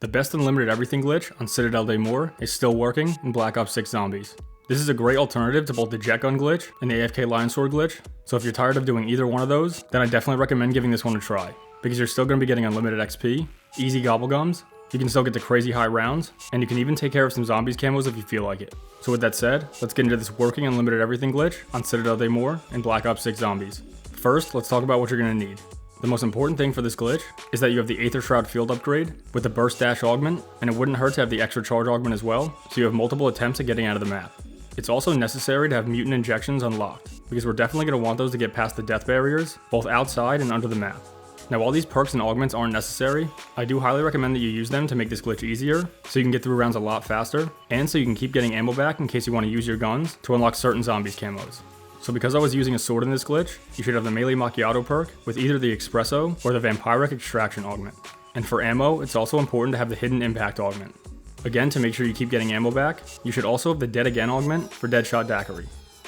The best unlimited everything glitch on Citadelle Day More is still working in Black Ops 6 Zombies. This is a great alternative to both the jet gun glitch and the AFK Lion Sword glitch, so if you're tired of doing either one of those, then I definitely recommend giving this one a try, because you're still going to be getting unlimited XP, easy Gobblegums, you can still get the crazy high rounds, and you can even take care of some zombies camos if you feel like it. So with that said, let's get into this working unlimited everything glitch on Citadelle Day More in Black Ops 6 Zombies. First, let's talk about what you're going to need. The most important thing for this glitch is that you have the Aether Shroud field upgrade with the burst dash augment, and it wouldn't hurt to have the extra charge augment as well, so you have multiple attempts at getting out of the map. It's also necessary to have mutant injections unlocked, because we're definitely going to want those to get past the death barriers, both outside and under the map. Now while these perks and augments aren't necessary, I do highly recommend that you use them to make this glitch easier, so you can get through rounds a lot faster, and so you can keep getting ammo back in case you want to use your guns to unlock certain zombies camos. So because I was using a sword in this glitch, you should have the Melee Macchiato perk with either the Espresso or the Vampiric Extraction augment. And for ammo, it's also important to have the Hidden Impact augment. Again, to make sure you keep getting ammo back, you should also have the Dead Again augment for Deadshot Daiquiri.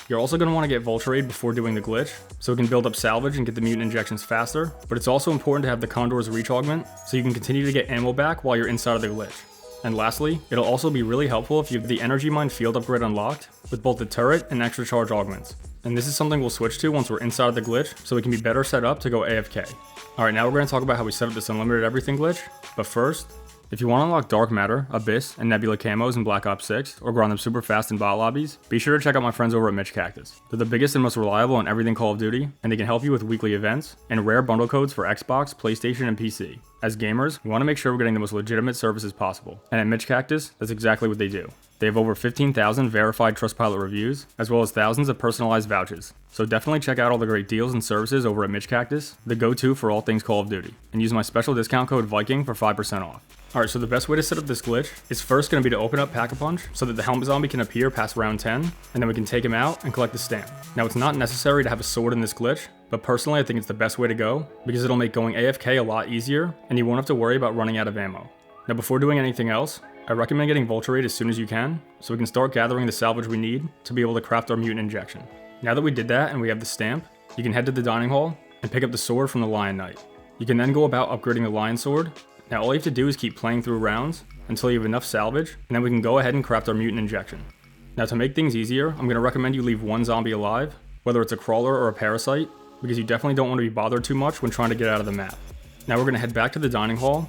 You're also going to want to get Vulture Aid before doing the glitch, so it can build up salvage and get the mutant injections faster, but it's also important to have the Condor's Reach augment, so you can continue to get ammo back while you're inside of the glitch. And lastly, it'll also be really helpful if you have the Energy Mine field upgrade unlocked with both the turret and extra charge augments. And this is something we'll switch to once we're inside of the glitch, so we can be better set up to go AFK. Alright, now we're going to talk about how we set up this unlimited everything glitch, but first, if you want to unlock Dark Matter, Abyss, and Nebula camos in Black Ops 6, or grind them super fast in bot lobbies, be sure to check out my friends over at Mitch Cactus. They're the biggest and most reliable on everything Call of Duty, and they can help you with weekly events, and rare bundle codes for Xbox, PlayStation, and PC. As gamers, we want to make sure we're getting the most legitimate services possible, and at Mitch Cactus, that's exactly what they do. They have over 15,000 verified Trustpilot reviews, as well as thousands of personalized vouchers. So definitely check out all the great deals and services over at Mitch Cactus, the go-to for all things Call of Duty, and use my special discount code Viking for 5% off. Alright, so the best way to set up this glitch is first going to be to open up Pack-a-Punch so that the helmet zombie can appear past round 10, and then we can take him out and collect the stamp. Now it's not necessary to have a sword in this glitch, but personally I think it's the best way to go, because it'll make going AFK a lot easier, and you won't have to worry about running out of ammo. Now before doing anything else, I recommend getting Vulture Aid as soon as you can, so we can start gathering the salvage we need to be able to craft our mutant injection. Now that we did that and we have the stamp, you can head to the dining hall and pick up the sword from the Lion Knight. You can then go about upgrading the Lion Sword. Now all you have to do is keep playing through rounds until you have enough salvage, and then we can go ahead and craft our mutant injection. Now to make things easier, I'm going to recommend you leave one zombie alive, whether it's a crawler or a parasite, because you definitely don't want to be bothered too much when trying to get out of the map. Now we're going to head back to the dining hall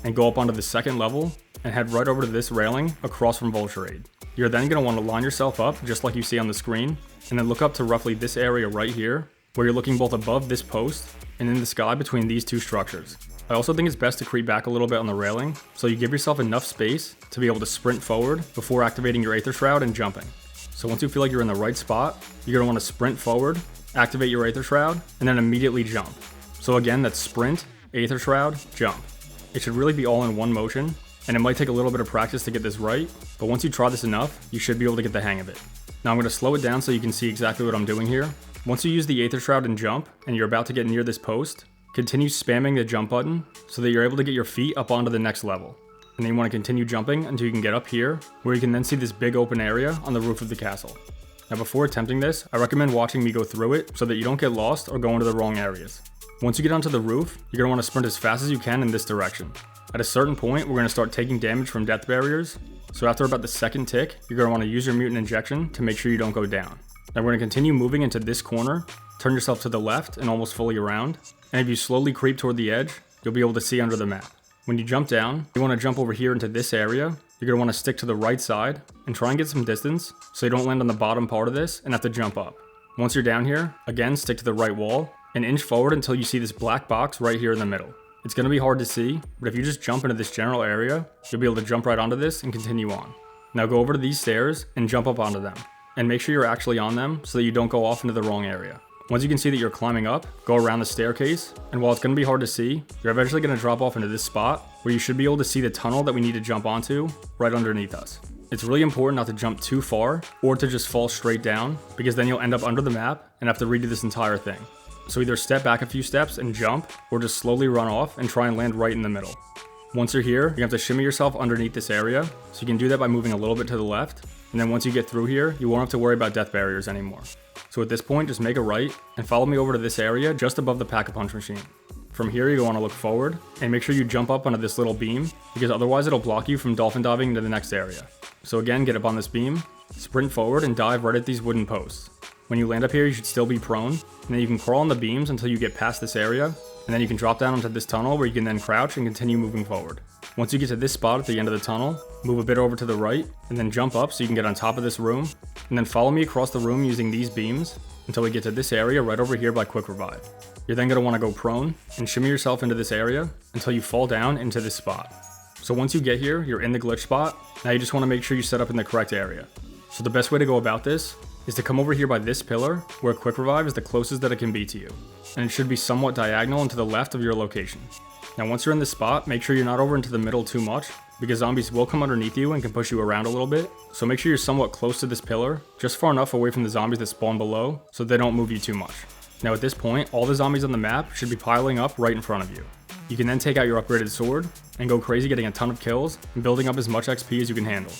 and go up onto the second level and head right over to this railing across from Vulture Aid. You're then going to want to line yourself up just like you see on the screen, and then look up to roughly this area right here, where you're looking both above this post and in the sky between these two structures. I also think it's best to creep back a little bit on the railing, so you give yourself enough space to be able to sprint forward before activating your Aether Shroud and jumping. So once you feel like you're in the right spot, you're going to want to sprint forward, activate your Aether Shroud, and then immediately jump. So again, that's sprint, Aether Shroud, jump. It should really be all in one motion, and it might take a little bit of practice to get this right, but once you try this enough, you should be able to get the hang of it. Now I'm going to slow it down so you can see exactly what I'm doing here. Once you use the Aether Shroud and jump, and you're about to get near this post, continue spamming the jump button so that you're able to get your feet up onto the next level. And then you want to continue jumping until you can get up here, where you can then see this big open area on the roof of the castle. Now before attempting this, I recommend watching me go through it so that you don't get lost or go into the wrong areas. Once you get onto the roof, you're going to want to sprint as fast as you can in this direction. At a certain point, we're going to start taking damage from death barriers, so after about the second tick, you're going to want to use your mutant injection to make sure you don't go down. Now we're going to continue moving into this corner, turn yourself to the left and almost fully around, and if you slowly creep toward the edge, you'll be able to see under the map. When you jump down, you want to jump over here into this area. You're going to want to stick to the right side and try and get some distance so you don't land on the bottom part of this and have to jump up. Once you're down here, again stick to the right wall and inch forward until you see this black box right here in the middle. It's going to be hard to see, but if you just jump into this general area, you'll be able to jump right onto this and continue on. Now go over to these stairs and jump up onto them, and make sure you're actually on them so that you don't go off into the wrong area. Once you can see that you're climbing up, go around the staircase, and while it's going to be hard to see, you're eventually going to drop off into this spot where you should be able to see the tunnel that we need to jump onto right underneath us. It's really important not to jump too far or to just fall straight down, because then you'll end up under the map and have to redo this entire thing. So either step back a few steps and jump, or just slowly run off and try and land right in the middle. Once you're here, you have to shimmy yourself underneath this area, so you can do that by moving a little bit to the left, and then once you get through here, you won't have to worry about death barriers anymore. So at this point, just make a right and follow me over to this area just above the Pack-a-Punch machine. From here, you want to look forward and make sure you jump up onto this little beam because otherwise it'll block you from dolphin diving into the next area. So again, get up on this beam, sprint forward and dive right at these wooden posts. When you land up here, you should still be prone, and then you can crawl on the beams until you get past this area, and then you can drop down into this tunnel where you can then crouch and continue moving forward. Once you get to this spot at the end of the tunnel, move a bit over to the right, and then jump up so you can get on top of this room, and then follow me across the room using these beams until we get to this area right over here by quick revive. You're then going to want to go prone and shimmy yourself into this area until you fall down into this spot. So once you get here, you're in the glitch spot. Now you just want to make sure you set up in the correct area. So the best way to go about this is to come over here by this pillar where quick revive is the closest that it can be to you. And it should be somewhat diagonal and to the left of your location. Now once you're in this spot, make sure you're not over into the middle too much because zombies will come underneath you and can push you around a little bit. So make sure you're somewhat close to this pillar, just far enough away from the zombies that spawn below so they don't move you too much. Now at this point, all the zombies on the map should be piling up right in front of you. You can then take out your upgraded sword and go crazy getting a ton of kills and building up as much XP as you can handle.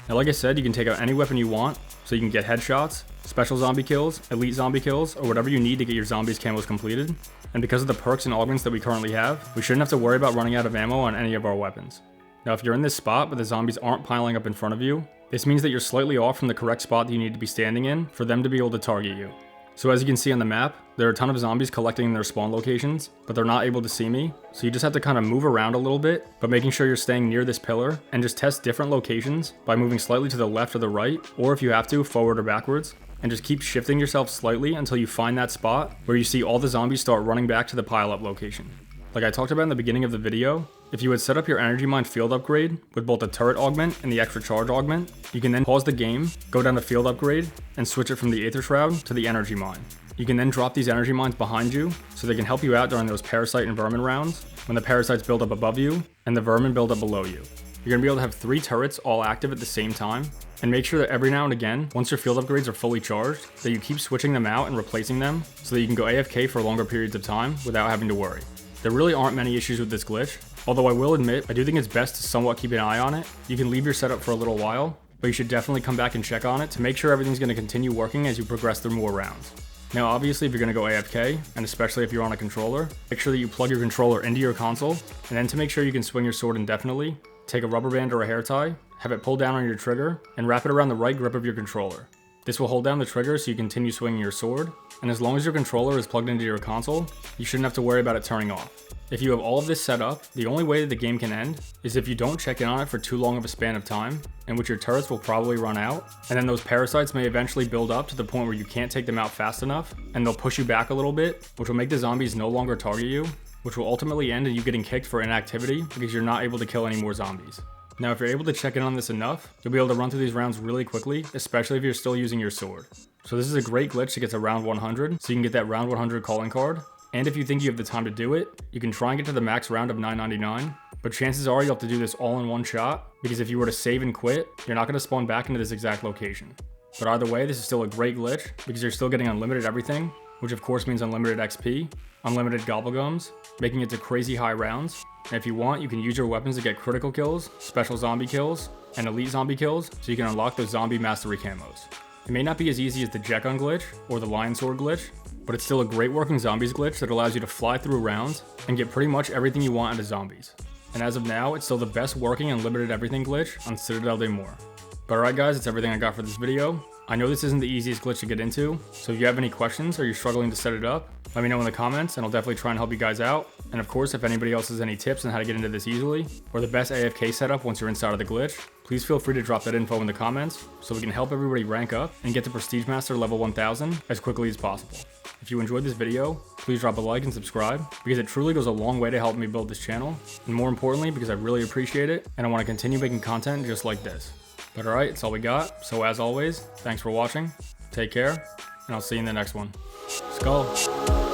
Now like I said, you can take out any weapon you want so you can get headshots, special zombie kills, elite zombie kills, or whatever you need to get your zombies camos completed. And because of the perks and augments that we currently have, we shouldn't have to worry about running out of ammo on any of our weapons. Now if you're in this spot but the zombies aren't piling up in front of you, this means that you're slightly off from the correct spot that you need to be standing in for them to be able to target you. So as you can see on the map, there are a ton of zombies collecting in their spawn locations, but they're not able to see me, so you just have to kind of move around a little bit, but making sure you're staying near this pillar, and just test different locations by moving slightly to the left or the right, or if you have to, forward or backwards, and just keep shifting yourself slightly until you find that spot where you see all the zombies start running back to the pile-up location. Like I talked about in the beginning of the video, if you had set up your energy mine field upgrade with both the turret augment and the extra charge augment, you can then pause the game, go down to field upgrade, and switch it from the Aether Shroud to the energy mine. You can then drop these energy mines behind you so they can help you out during those parasite and vermin rounds when the parasites build up above you and the vermin build up below you. You're going to be able to have 3 turrets all active at the same time, and make sure that every now and again, once your field upgrades are fully charged, that you keep switching them out and replacing them so that you can go AFK for longer periods of time without having to worry. There really aren't many issues with this glitch, although I will admit, I do think it's best to somewhat keep an eye on it. You can leave your setup for a little while, but you should definitely come back and check on it to make sure everything's going to continue working as you progress through more rounds. Now obviously if you're going to go AFK, and especially if you're on a controller, make sure that you plug your controller into your console, and then to make sure you can swing your sword indefinitely, take a rubber band or a hair tie, have it pull down on your trigger, and wrap it around the right grip of your controller. This will hold down the trigger so you continue swinging your sword, and as long as your controller is plugged into your console, you shouldn't have to worry about it turning off. If you have all of this set up, the only way that the game can end is if you don't check in on it for too long of a span of time, in which your turrets will probably run out, and then those parasites may eventually build up to the point where you can't take them out fast enough, and they'll push you back a little bit, which will make the zombies no longer target you, which will ultimately end in you getting kicked for inactivity because you're not able to kill any more zombies. Now if you're able to check in on this enough, you'll be able to run through these rounds really quickly, especially if you're still using your sword. So this is a great glitch to get to round 100, so you can get that round 100 calling card. And if you think you have the time to do it, you can try and get to the max round of 999, but chances are you'll have to do this all in one shot, because if you were to save and quit, you're not going to spawn back into this exact location. But either way, this is still a great glitch, because you're still getting unlimited everything, which of course means unlimited XP, unlimited Gobblegums, making it to crazy high rounds. And if you want, you can use your weapons to get critical kills, special zombie kills, and elite zombie kills, so you can unlock those zombie mastery camos. It may not be as easy as the Jet Gun glitch, or the Lion Sword glitch, but it's still a great working zombies glitch that allows you to fly through rounds and get pretty much everything you want out of zombies. And as of now, it's still the best working unlimited everything glitch on Citadelle de More. But alright guys, that's everything I got for this video. I know this isn't the easiest glitch to get into, so if you have any questions or you're struggling to set it up, let me know in the comments and I'll definitely try and help you guys out. And of course, if anybody else has any tips on how to get into this easily, or the best AFK setup once you're inside of the glitch, please feel free to drop that info in the comments so we can help everybody rank up and get to Prestige Master level 1000 as quickly as possible. If you enjoyed this video, please drop a like and subscribe, because it truly goes a long way to help me build this channel, and more importantly, because I really appreciate it and I want to continue making content just like this. But alright, that's all we got, so as always, thanks for watching, take care, and I'll see you in the next one. Skull!